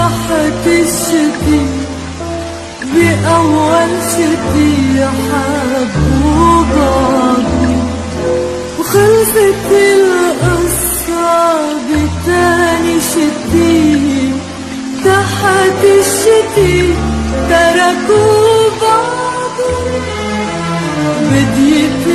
تحت الشتي بأول شتي حبوا بعض، وخلصت القصة بتاني شتي تحت الشتي تركوا بعض. بديت